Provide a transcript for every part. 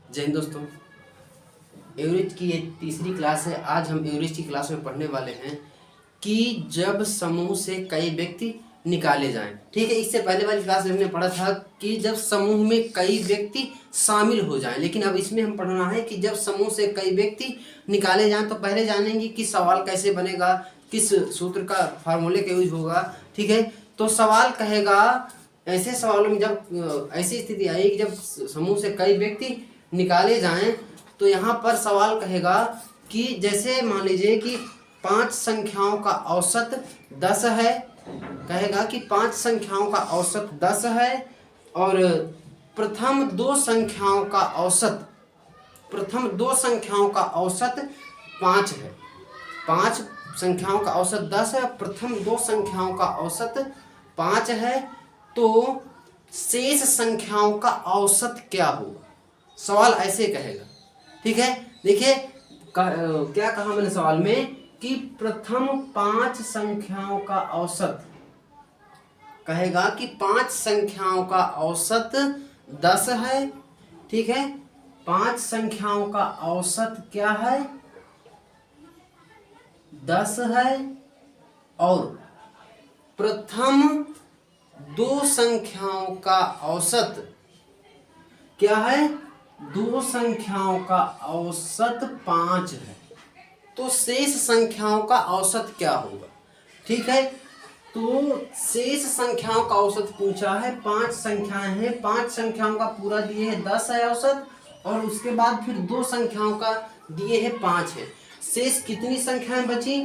जय हिंद दोस्तों। एवरेज की ये तीसरी क्लास है। आज हम एवरेज की क्लास में पढ़ने वाले हैं कि जब समूह से कई व्यक्ति निकाले जाएं। ठीक है, इससे पहले वाली क्लास में हमने पढ़ा था कि जब समूह में कई व्यक्ति शामिल हो जाएं, लेकिन अब इसमें हम पढ़ना है कि जब समूह से कई व्यक्ति निकाले जाएं। तो पहले जानेंगे कि सवाल कैसे बनेगा, किस सूत्र का फार्मूले का यूज होगा। ठीक है, तो सवाल कहेगा ऐसे सवालों में जब ऐसी स्थिति आई कि जब समूह से कई व्यक्ति निकाले जाएं, तो यहाँ पर सवाल कहेगा कि जैसे मान लीजिए कि 5 संख्याओं का औसत 10 है। कहेगा कि 5 संख्याओं का औसत 10 है और प्रथम दो संख्याओं का औसत 5 है। 5 संख्याओं का औसत 10 है, प्रथम दो संख्याओं का औसत 5 है, तो शेष संख्याओं का औसत क्या होगा। सवाल ऐसे कहेगा। ठीक है, देखिए क्या कहा मैंने सवाल में कि प्रथम 5 संख्याओं का औसत कहेगा कि 5 संख्याओं का औसत 10 है। ठीक है, 5 संख्याओं का औसत क्या है, 10 है और प्रथम दो संख्याओं का औसत क्या है, 2 संख्याओं का औसत 5 है। तो शेष संख्याओं का औसत क्या होगा। ठीक है, तो शेष संख्याओं का औसत पूछा है। 5 संख्याएं हैं, 5 संख्याओं का पूरा दिए है 10 है औसत, और उसके बाद फिर 2 संख्याओं का दिए है 5 है। शेष कितनी संख्याएं बची,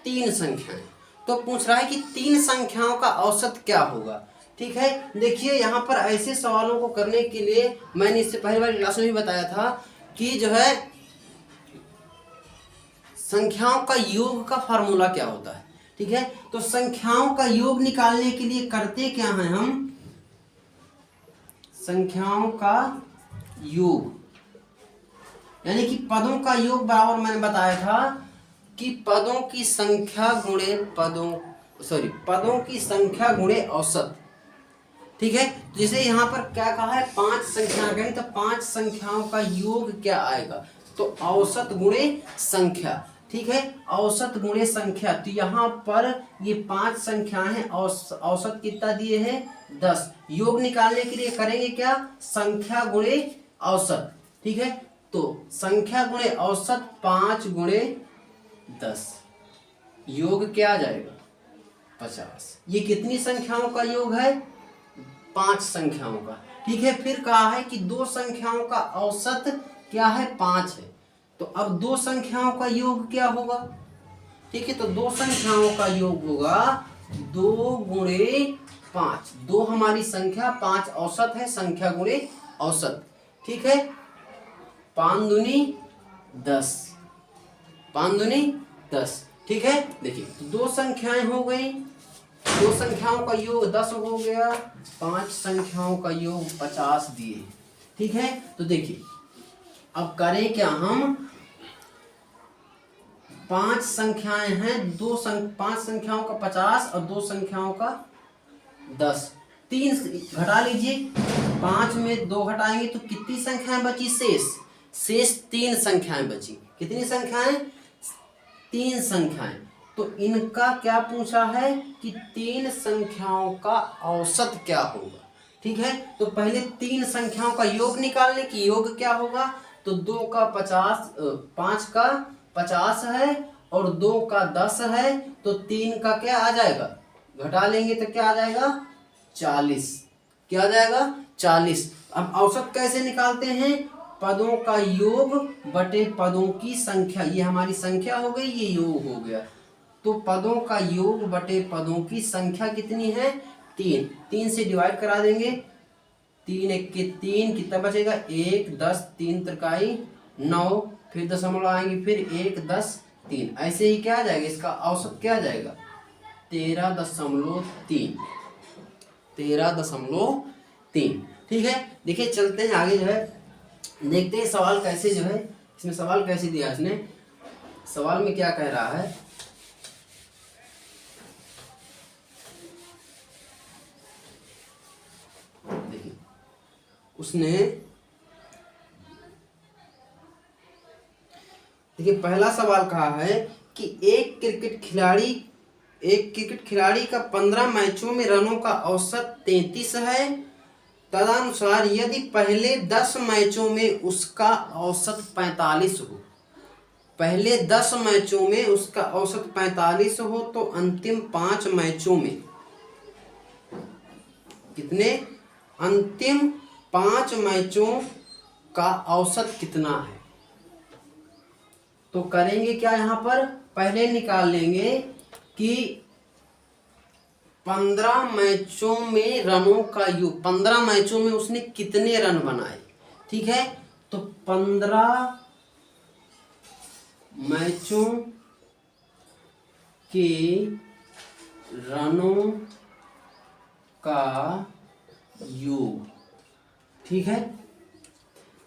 3 संख्याएं। तो पूछ रहा है कि 3 संख्याओं का औसत क्या होगा। ठीक है, देखिए यहाँ पर ऐसे सवालों को करने के लिए मैंने इससे पहले वाली क्लास में भी बताया था कि जो है संख्याओं का योग का फार्मूला क्या होता है। ठीक है, तो संख्याओं का योग निकालने के लिए करते क्या हैं हम, संख्याओं का योग यानी कि पदों का योग बराबर मैंने बताया था कि पदों की संख्या गुणे औसत। ठीक है, जैसे यहाँ पर क्या कहा है, 5 संख्या गई, तो 5 संख्याओं का योग क्या आएगा, तो औसत गुणे संख्या। ठीक है, औसत गुणे संख्या। तो यहाँ पर ये 5 संख्याएं हैं, औसत कितना दिए हैं 10। योग निकालने के लिए करेंगे क्या, संख्या गुणे औसत। ठीक है, तो संख्या गुणे औसत 5 गुणे 10, योग क्या आ जाएगा 50। ये कितनी संख्याओं का योग है, 5 संख्याओं का। ठीक है, फिर कहा है कि 2 संख्याओं का औसत क्या है, 5 है। तो अब 2 संख्याओं का योग क्या होगा। ठीक है, तो 2 संख्याओं का योग होगा 2 गुणे 5। 2 हमारी संख्या, 5 औसत है, संख्या गुणे औसत। ठीक है, 5 दूनी 10, 5 दूनी 10। ठीक है, देखिए 2 संख्याएं हो गई, 2 संख्याओं का योग 10 हो गया, 5 संख्याओं का योग 50 दिए। ठीक है, तो देखिए अब करें क्या हम, 5 संख्याएं हैं, 5 संख्याओं का 50 और 2 संख्याओं का 10। 3 घटा लीजिए, 5 में 2 घटाएंगे तो कितनी संख्याएं बची, शेष 3 संख्याएं बची। कितनी संख्याएं, 3 संख्याएं। तो इनका क्या पूछा है कि 3 संख्याओं का औसत क्या होगा। ठीक है, तो पहले 3 संख्याओं का योग निकालने की, योग क्या होगा, तो 2 का 50, 5 का 50 है और 2 का 10 है, तो 3 का क्या आ जाएगा, घटा लेंगे तो क्या आ जाएगा 40। क्या आ जाएगा 40। अब औसत कैसे निकालते हैं, पदों का योग बटे पदों की संख्या। ये हमारी संख्या हो गई, ये योग हो गया, तो पदों का योग बटे पदों की संख्या कितनी है, 3। 3 से डिवाइड करा देंगे, 3 एक के 3, कितना बचेगा 1, 10, 3 त्रिकाई 9, फिर दशमलव आएंगे, फिर 1, 10, 3। ऐसे ही क्या आ जाएगा, इसका औसत क्या आ जाएगा 13.3, 13.3। ठीक है, देखिए चलते हैं आगे, जो है देखते हैं सवाल कैसे, जो है इसमें सवाल कैसे दिया इसने। सवाल में क्या कह रहा है, देखिए उसने देखिए पहला सवाल कहा है कि एक क्रिकेट खिलाड़ी का 15 मैचों में रनों का औसत 33 है। तदनुसार यदि पहले 10 मैचों में उसका औसत 45 हो, पहले 10 मैचों में उसका औसत 45 हो, तो अंतिम 5 मैचों में कितने, अंतिम 5 मैचों का औसत कितना है। तो करेंगे क्या, यहां पर पहले निकाल लेंगे कि 15 मैचों में रनों का योग, 15 मैचों में उसने कितने रन बनाए। ठीक है, तो 15 मैचों के रनों का योग। ठीक है,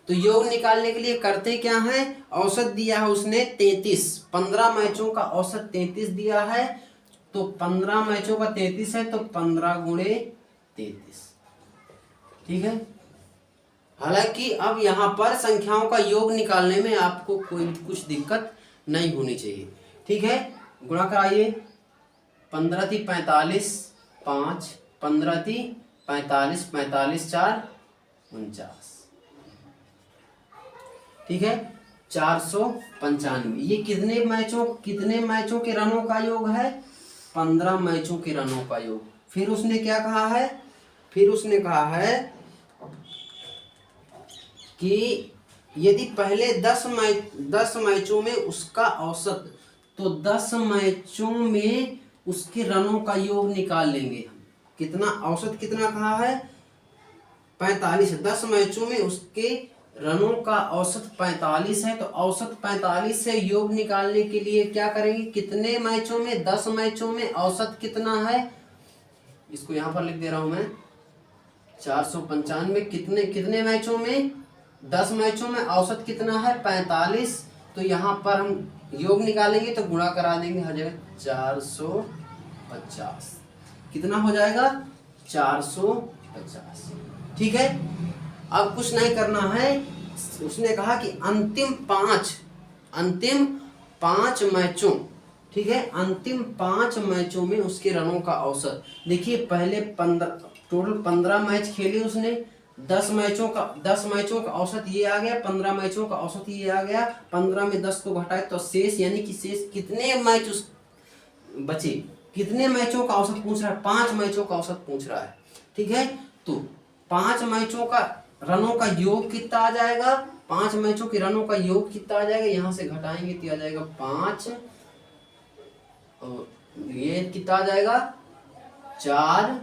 तो योग निकालने के लिए करते क्या है, औसत दिया है उसने 33, 15 मैचों का औसत 33 दिया है, तो 15 मैचों का 33 है, तो 15 गुणे 33। ठीक है, हालांकि अब यहाँ पर संख्याओं का योग निकालने में आपको कोई कुछ दिक्कत नहीं होनी चाहिए। ठीक है, गुणा कराइए, 15 थी 45, 5, 15 थी 45, 45 4 49। ठीक है, 495। ये कितने मैचों के रनों का योग है, 15 मैचों के रनों का योग। फिर उसने क्या कहा है, फिर उसने कहा है कि यदि पहले 10 मैचों में उसका औसत, तो 10 मैचों में उसके रनों का योग निकाल लेंगे हम। कितना औसत, कितना कहा है, 45 है, 10 मैचों में उसके रनों का औसत 45 है, तो औसत 45 से योग निकालने के लिए क्या करेंगे, कितने मैचों में, 10 मैचों में औसत कितना है, इसको यहां पर लिख दे रहा हूं मैं, 495। कितने मैचों में, 10 मैचों में औसत कितना है, 45। तो यहाँ पर हम योग निकालेंगे तो गुणा करा देंगे हर जगह, 450 कितना हो जाएगा, 450। ठीक है, अब कुछ नहीं करना है। उसने कहा कि अंतिम पांच मैचों, ठीक है, अंतिम 5 मैचों में उसके रनों का औसत। देखिए पहले 15 मैच खेले उसने, 10 मैचों का औसत ये आ गया, 15 मैचों का औसत ये आ गया, 15 में 10 को घटाए तो शेष, यानी कि शेष कितने मैच उस बचे, कितने मैचों का औसत पूछ रहा है, 5 मैचों का औसत पूछ रहा है। ठीक है, तो 5 मैचों का रनों का योग कितना आ जाएगा, 5 मैचों के रनों का योग कितना आ जाएगा, यहां से घटाएंगे तो आ जाएगा 5, और ये कितना आ जाएगा 4,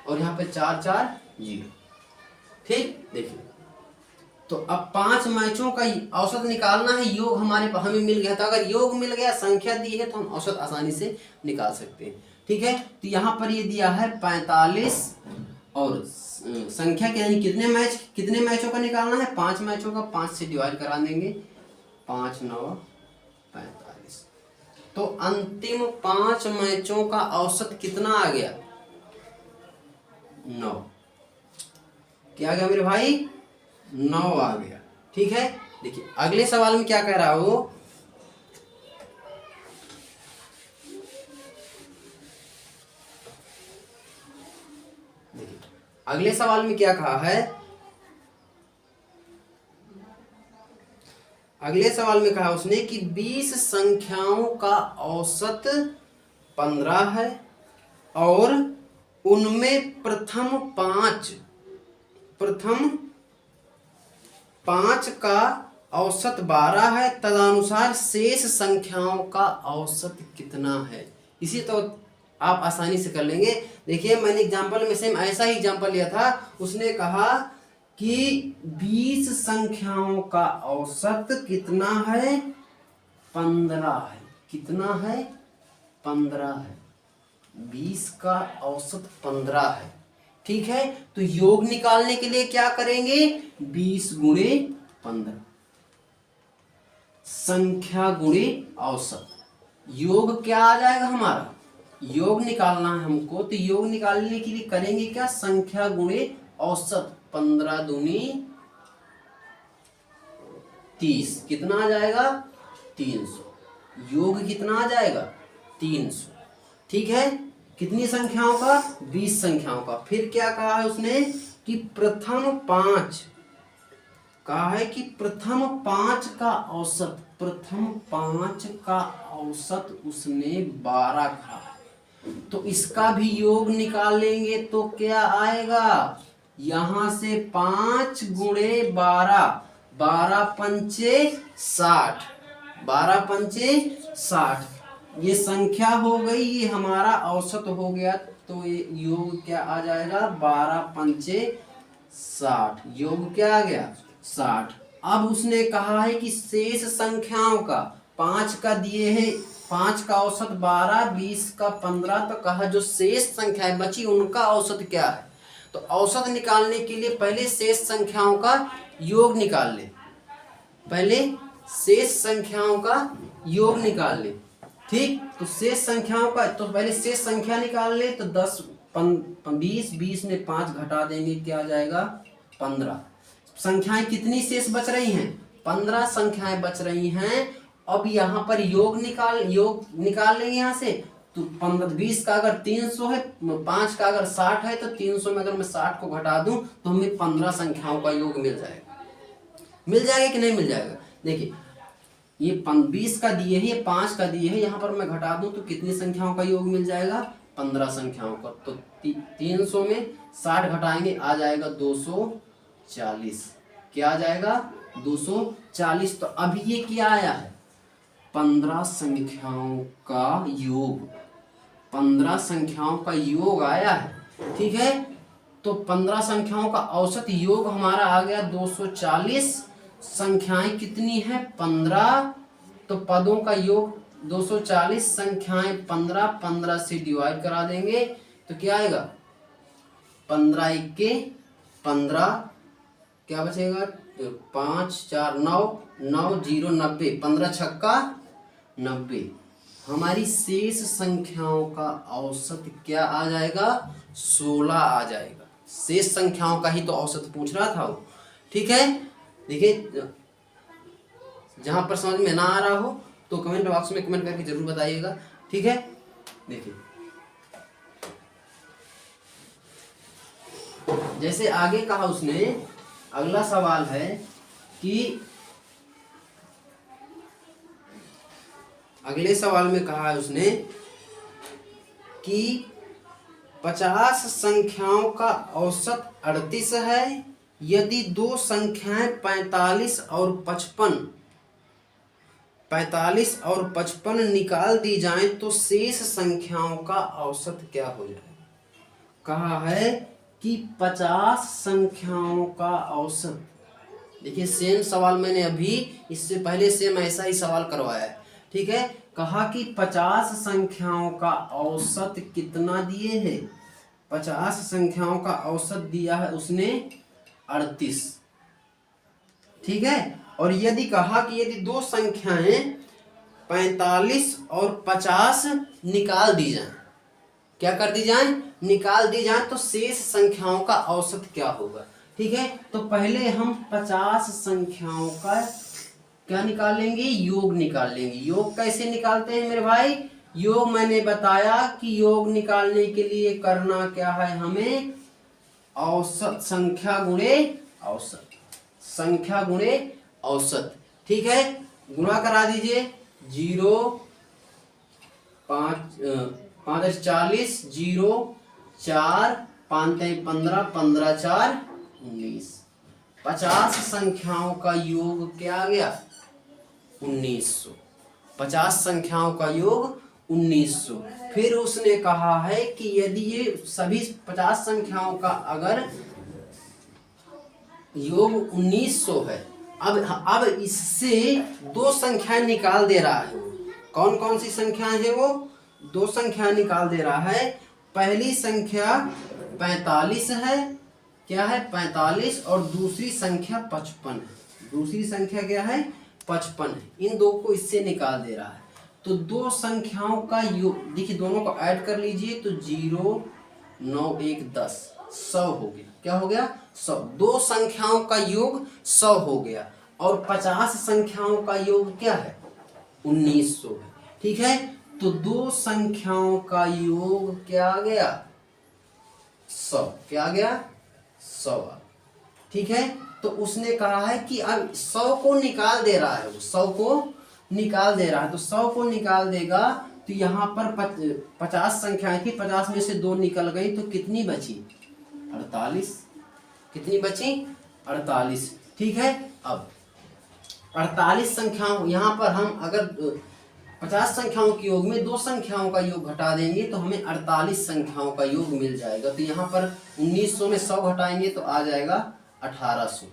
और यहाँ पे 4 4 0। ठीक, देखिए तो अब 5 मैचों का औसत निकालना है, योग हमें मिल गया था। अगर योग मिल गया, संख्या दी है, तो हम औसत आसानी से निकाल सकते हैं। ठीक है, तो यहाँ पर ये दिया है 45, और संख्या क्या है, कितने मैचों का निकालना है, 5 मैचों का, 5 से डिवाइड करा देंगे, 5 9 45। तो अंतिम 5 मैचों का औसत कितना आ गया, 9। क्या आ गया मेरे भाई, 9 आ गया। ठीक है, देखिए अगले सवाल में क्या कह रहा हो, देखिए अगले सवाल में क्या कहा है, अगले सवाल में कहा उसने कि 20 संख्याओं का औसत 15 है, और उनमें प्रथम 5 का औसत 12 है, तदनुसार शेष संख्याओं का औसत कितना है। इसी तो आप आसानी से कर लेंगे। देखिए मैंने एग्जाम्पल में सेम ऐसा ही एग्जाम्पल लिया था। उसने कहा कि 20 संख्याओं का औसत कितना है, 15 है। कितना है, 15 है। 20 का औसत 15 है। ठीक है, तो योग निकालने के लिए क्या करेंगे, 20 गुणे 15, संख्या गुणे औसत। योग क्या आ जाएगा हमारा, योग निकालना है हमको, तो योग निकालने के लिए करेंगे क्या, संख्या गुणे औसत। 15 दूनी 30, कितना आ जाएगा 300। योग कितना आ जाएगा 300। ठीक है, कितनी संख्याओं का 20 संख्याओं का। फिर क्या कहा है उसने कि प्रथम 5, कहा है कि प्रथम 5 का औसत, प्रथम 5 का औसत उसने 12 कहा। तो इसका भी योग निकाल लेंगे तो क्या आएगा, यहां से 5 गुणे 12, 12 पंचे 60, 12 पंचे 60, ये संख्या हो गई, ये हमारा औसत हो गया। तो ये योग क्या आ जाएगा 12 पंचे 60, योग क्या आ गया 60। अब उसने कहा है कि शेष संख्याओं का 5 का दिए हैं, 5 का औसत 12, 20 का 15, तो कहा जो शेष संख्याएं बची उनका औसत क्या है। तो औसत निकालने के लिए पहले शेष संख्याओं का योग निकाल ले, पहले शेष संख्याओं का योग निकाल ले। ठीक, तो शेष संख्याओं का, तो पहले शेष संख्या निकाल ले। तो 10 20, 20 में 5 घटा देंगे, क्या आ जाएगा 15। संख्याएं कितनी शेष बच रही हैं, 15 संख्याएं बच रही हैं। अब यहाँ पर योग निकाल लेंगे यहाँ से। तो 20 का अगर 300 है, 5 का अगर 60 है, तो 300 में अगर मैं 60 को घटा दूं तो हमें 15 संख्याओं का योग मिल जाएगा। मिल जाएगा कि नहीं मिल जाएगा। देखिए ये 20 का दिए है, ये 5 का दिए है, यहाँ पर मैं घटा दूं तो कितनी संख्याओं का योग मिल जाएगा 15 संख्याओं का। तो 300 में 60 घटाएंगे, आ जाएगा 240। क्या आ जाएगा 240। तो अब ये क्या आया है 15 संख्याओं का योग, 15 संख्याओं का योग आया है। ठीक है, तो 15 संख्याओं का औसत योग हमारा आ गया 240। संख्याएं कितनी है 15, तो पदों का योग 240, संख्याएं 15, 15 से डिवाइड करा देंगे तो क्या आएगा 15 1 15, क्या बचेगा 5 4 9 9 0 90, 15 छक्का 90। हमारी शेष संख्याओं का औसत क्या आ जाएगा 16 आ जाएगा। शेष संख्याओं का ही तो औसत पूछ रहा था वो। ठीक है, देखिए जहां पर समझ में ना आ रहा हो तो कमेंट बॉक्स में कमेंट करके जरूर बताइएगा। ठीक है, देखिए जैसे आगे कहा उसने, अगला सवाल है कि अगले सवाल में कहा है उसने कि 50 संख्याओं का औसत 38 है। यदि दो संख्याएं 45 और 55 निकाल दी जाएं तो शेष संख्याओं का औसत क्या हो जाएगा। कहा है कि 50 संख्याओं का औसत, देखिए सेम सवाल मैंने अभी इससे पहले सेम ऐसा ही सवाल करवाया है। ठीक है, कहा कि 50 संख्याओं का औसत कितना दिए है, 50 संख्याओं का औसत दिया है उसने 38। ठीक है, और यदि कहा कि यदि दो संख्याएं 45 और 50 निकाल दी जाएं, क्या कर दी जाए निकाल दी जाए, तो शेष संख्याओं का औसत क्या होगा। ठीक है, तो पहले हम 50 संख्याओं का क्या निकाल लेंगे, योग निकाल लेंगे। योग कैसे निकालते हैं मेरे भाई, योग मैंने बताया कि योग निकालने के लिए करना क्या है, हमें औसत संख्या गुणे औसत, संख्या गुणे औसत। ठीक है, गुणा करा दीजिए 0 5 5 40 0 4 5 15 15 4 19। 50 संख्याओं का योग क्या आ गया 1900। 50 संख्याओं का योग 1900। फिर उसने कहा है कि यदि ये सभी 50 संख्याओं का अगर योग 1900 है, अब इससे दो संख्याएं निकाल दे रहा है। कौन कौन सी संख्याएं हैं, वो दो संख्या निकाल दे रहा है। पहली संख्या 45 है, क्या है 45, और दूसरी संख्या 55 है। दूसरी संख्या क्या है 55 है। इन दो को इससे निकाल दे रहा है। तो दो संख्याओं का योग देखिए, दोनों को ऐड कर लीजिए तो 0 9 1 10 100 हो गया। क्या हो गया 100। दो संख्याओं का योग 100 हो गया। और 50 संख्याओं का योग क्या है 1900 है। ठीक है, तो दो संख्याओं का योग क्या आ गया? 100। क्या आ गया? 100। ठीक है, तो उसने कहा है कि अब 100 को निकाल दे रहा है, वो 100 को निकाल दे रहा है। तो 100 को निकाल देगा तो यहाँ पर 50 संख्याएं थी, 50 में से 2 निकल गई, तो कितनी बची? 48। कितनी बची? 48। ठीक है, अब 48 संख्याओं, यहाँ पर हम अगर 50 संख्याओं के योग में 2 संख्याओं का योग घटा देंगे तो हमें 48 संख्याओं का योग मिल जाएगा। तो यहाँ पर 1900 में 100 घटाएंगे तो आ जाएगा 1800।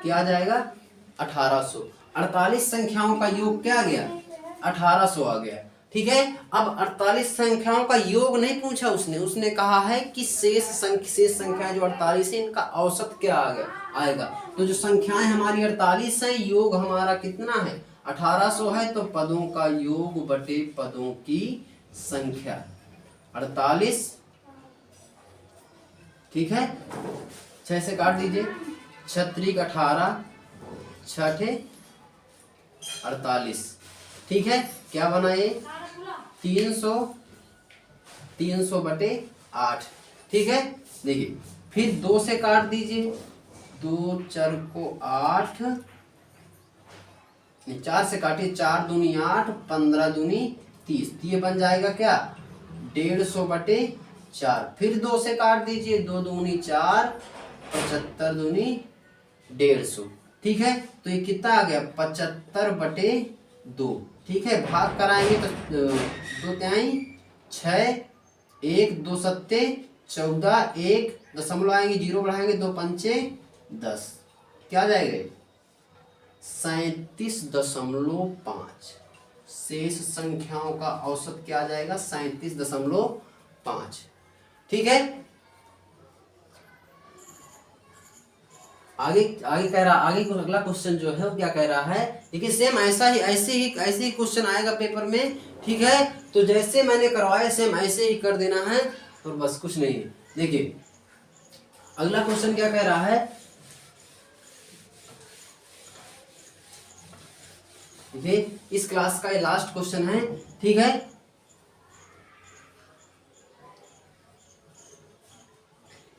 क्या आ जाएगा? 1800। 48 संख्याओं का योग क्या आ गया? 1800 आ गया। ठीक है, अब 48 संख्याओं का योग नहीं पूछा उसने कहा है कि शेष संख्या जो 48 है इनका औसत क्या आ गया आएगा। तो जो संख्याएं हमारी 48 है, योग हमारा कितना है? 1800 है, तो पदों का योग बटे पदों की संख्या 48। ठीक है, 6 से काट दीजिए, 6 18, 6 48। ठीक है, क्या बना ये? 300 बटे 8। ठीक है, देखिए फिर 2 से काट दीजिए, 2 4 को 8, 4 से काटिए, 4 दूनी 8, 15 दूनी 30, ये बन जाएगा क्या? 150 बटे 4। फिर 2 से काट दीजिए, 2 दूनी 4, 75 दूनी 150। ठीक है, तो ये कितना आ गया? 75 बटे 2। ठीक है, भाग कराएंगे तो 2 तिहाई 6, 1 2 सत्ते 14, 1 दशमलव आएंगे, 0 बढ़ाएंगे, 2 पंचे 10। क्या आ जाएगा? 37.5। शेष संख्याओं का औसत क्या आ जाएगा? 37.5। ठीक है, आगे कह रहा, आगे अगला क्वेश्चन जो है वो क्या कह रहा है? देखिए सेम ऐसे ही क्वेश्चन आएगा पेपर में। ठीक है, तो जैसे मैंने करवाया सेम ऐसे ही कर देना है और बस, कुछ नहीं है। देखिए अगला क्वेश्चन क्या कह रहा है? देखिए इस क्लास का ये लास्ट क्वेश्चन है। ठीक है,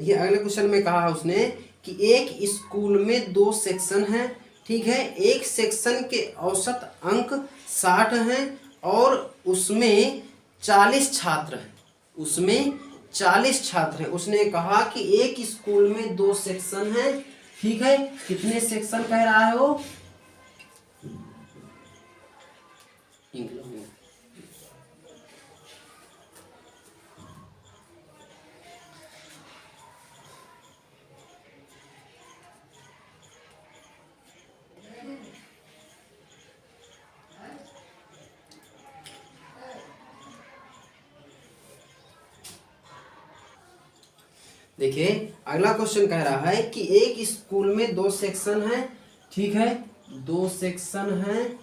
देखिए अगले क्वेश्चन में कहा उसने कि एक स्कूल में 2 सेक्शन हैं। ठीक है, एक सेक्शन के औसत अंक 60 हैं और उसमें 40 छात्र हैं। उसमें 40 छात्र हैं। उसने कहा कि एक स्कूल में 2 सेक्शन हैं। ठीक है, कितने सेक्शन कह रहा है वो? देखिए अगला क्वेश्चन कह रहा है कि एक स्कूल में 2 सेक्शन हैं। ठीक है, 2 सेक्शन हैं।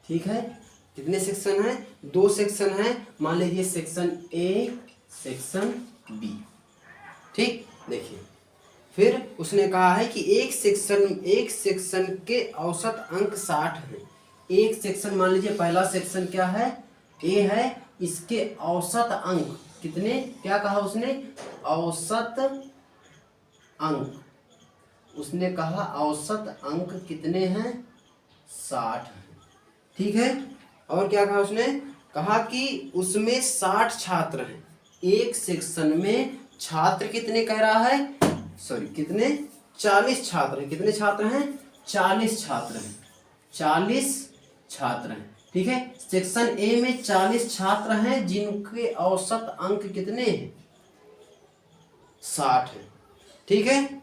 ठीक है, कितने सेक्शन हैं? 2 सेक्शन हैं। मान लीजिए सेक्शन ए, सेक्शन बी। ठीक, देखिए फिर उसने कहा है कि एक सेक्शन के औसत अंक 60 हैं। एक सेक्शन, मान लीजिए पहला सेक्शन क्या है? ए है। इसके औसत अंक कितने? क्या कहा उसने? औसत अंक। उसने कहा औसत अंक कितने हैं? 60 हैं। ठीक है, और क्या कहा उसने? कहा कि उसमें 60 छात्र हैं। एक सेक्शन में छात्र कितने कह रहा है? सॉरी, कितने? 40 छात्र हैं। कितने छात्र हैं? 40 छात्र हैं। 40 छात्र हैं। ठीक है, सेक्शन ए में 40 छात्र हैं जिनके औसत अंक कितने हैं? 60 हैं। ठीक है,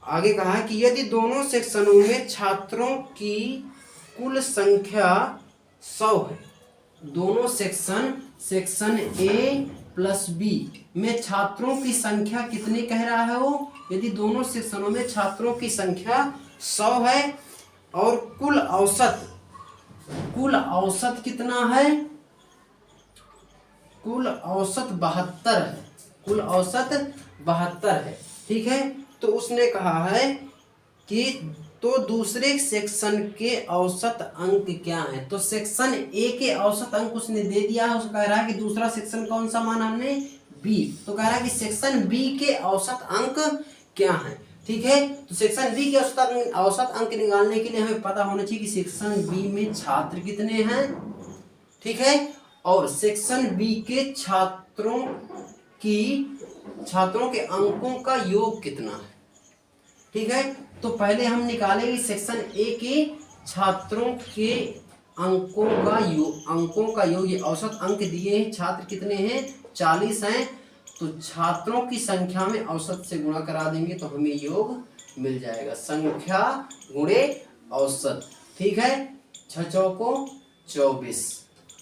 आगे कहा है कि यदि दोनों सेक्शनों में छात्रों की कुल संख्या 100 है। दोनों सेक्शन ए प्लस बी में छात्रों की संख्या कितनी कह रहा है वो? यदि दोनों सेक्शनों में छात्रों की संख्या 100 है और कुल औसत कितना है? कुल औसत 72 है। कुल औसत 72 है। ठीक है, तो उसने कहा है कि तो दूसरे सेक्शन के औसत अंक क्या है? तो सेक्शन ए के औसत अंक उसने दे दिया है, उसको कह रहा है कि दूसरा सेक्शन कौन सा माना हमने? बी। तो कह रहा है कि सेक्शन बी के औसत अंक क्या है। ठीक है, तो सेक्शन बी के औसत अंक निकालने के लिए हमें पता होना चाहिए कि सेक्शन बी में छात्र कितने हैं। ठीक है, और सेक्शन बी के छात्रों के अंकों का योग कितना है। ठीक है, तो पहले हम निकालेंगे सेक्शन ए के छात्रों के अंकों का योग। ये औसत अंक दिए हैं, छात्र कितने हैं? 40 हैं। तो छात्रों की संख्या में औसत से गुणा करा देंगे तो हमें योग मिल जाएगा, संख्या गुणे औसत। ठीक है, 6 चौको 24,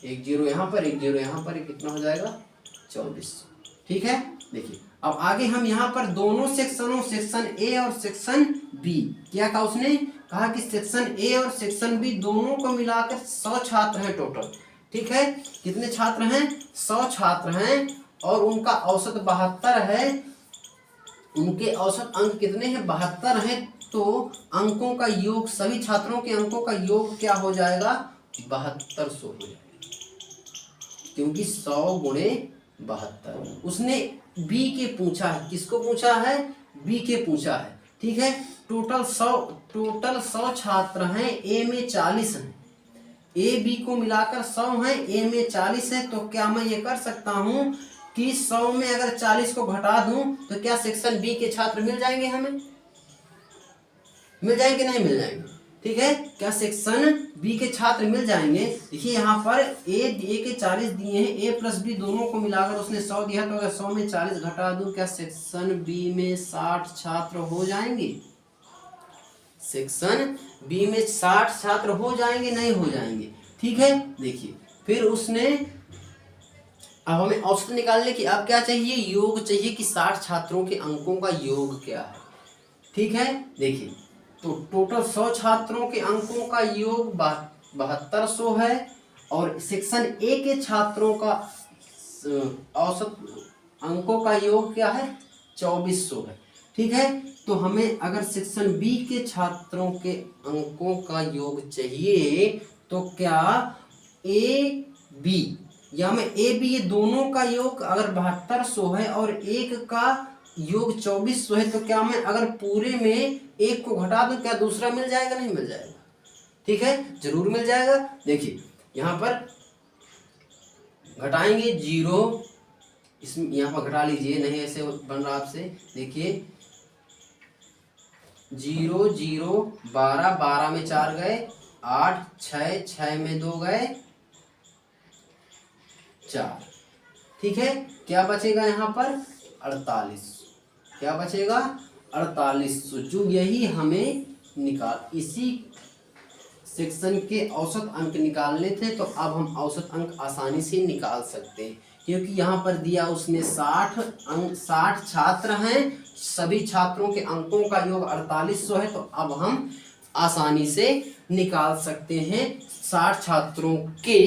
1 0 यहाँ पर 1 0 यहाँ पर, कितना हो जाएगा? 24। ठीक है, देखिए अब आगे हम यहाँ पर दोनों सेक्शनों, सेक्शन ए और सेक्शन बी, क्या कहा उसने? कहा कि सेक्शन ए और सेक्शन बी दोनों को मिलाकर 100 छात्र हैं टोटल। ठीक है, कितने छात्र हैं? 100 छात्र हैं और उनका औसत 72 है। उनके औसत अंक कितने हैं? 72 हैं। तो अंकों का योग, सभी छात्रों के अंकों का योग क्या हो जाएगा? 7200 हो जाएगा, क्योंकि 100 गुणे 72। उसने बी के पूछा है, किसको पूछा है? बी के पूछा है। ठीक है, टोटल 100 छात्र हैं, ए में 40 हैं, ए बी को मिलाकर 100 हैं, ए में 40 है। तो क्या मैं ये कर सकता हूं कि 100 में अगर 40 को घटा दूं तो क्या सेक्शन बी के छात्र मिल जाएंगे? हमें मिल जाएंगे, नहीं मिल जाएंगे? ठीक है, क्या सेक्शन बी के छात्र मिल जाएंगे? देखिए यहाँ पर ए के 40 दिए हैं, ए प्लस बी दोनों को मिलाकर उसने 100 दिया। तो अगर 100 में 40 घटा दूं, क्या सेक्शन बी में 60 छात्र हो जाएंगे? सेक्शन बी में 60 छात्र हो जाएंगे, नहीं हो जाएंगे? ठीक है, देखिए फिर उसने, अब हमें औसत निकालने की अब क्या चाहिए? योग चाहिए कि 60 छात्रों के अंकों का योग क्या है। ठीक है, देखिए तो टोटल 100 छात्रों के अंकों का योग 7200 है और सेक्शन ए के छात्रों का औसत अंकों का योग क्या है? 2400 है। ठीक है, तो हमें अगर सेक्शन बी के छात्रों के अंकों का योग चाहिए तो क्या ए बी या में ए बी ये दोनों का योग अगर 7200 है और एक का योग 2400 है, तो क्या मैं अगर पूरे में एक को घटा दूं, क्या दूसरा मिल जाएगा? नहीं मिल जाएगा? ठीक है, जरूर मिल जाएगा। देखिए यहाँ पर घटाएंगे 0, इसमें यहाँ पर घटा लीजिए, नहीं ऐसे बन रहा आपसे। देखिए 0 0 12, 12 में 4 गए 8, 6 में 2 गए 4। ठीक है, क्या बचेगा यहाँ पर? 48। क्या बचेगा? 4800, जो यही हमें इसी सेक्शन के औसत अंक निकालने थे। तो अब हम औसत अंक आसानी से निकाल सकते हैं, क्योंकि यहाँ पर दिया उसने 60 छात्र हैं, सभी छात्रों के अंकों का योग 4800 है। तो अब हम आसानी से निकाल सकते हैं 60 छात्रों के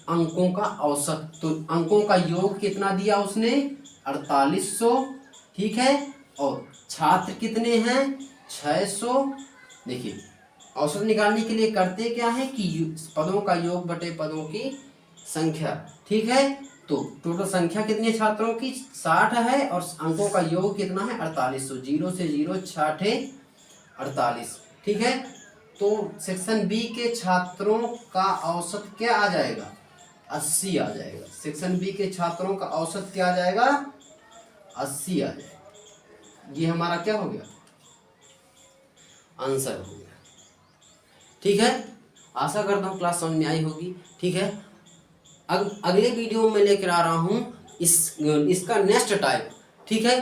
अंकों का औसत। तो अंकों का योग कितना दिया उसने? 4800। ठीक है, और छात्र कितने हैं? 600। देखिए औसत निकालने के लिए करते क्या है कि पदों का योग बटे पदों की संख्या। ठीक है, तो टोटल संख्या कितनी है छात्रों की? 60 है और अंकों का योग कितना है? 4800। 0 से 0 6 48। ठीक है, तो सेक्शन बी के छात्रों का औसत क्या आ जाएगा? 80 आ जाएगा। सेक्शन बी के छात्रों का औसत क्या आ जाएगा? 80 आ जाएगा। ये हमारा क्या हो गया? आंसर हो गया। ठीक है, आशा करता हूँ क्लास समझ में आई होगी। ठीक है, अगले वीडियो में लेकर आ रहा हूँ इसका नेक्स्ट टाइप। ठीक है,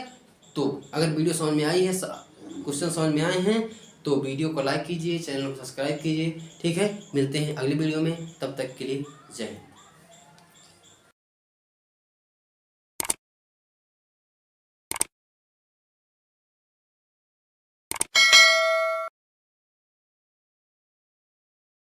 तो अगर वीडियो समझ में आई है, क्वेश्चन समझ में आए हैं, तो वीडियो को लाइक कीजिए, चैनल को सब्सक्राइब कीजिए। ठीक है, मिलते हैं अगली वीडियो में, तब तक के लिए जय हिंद।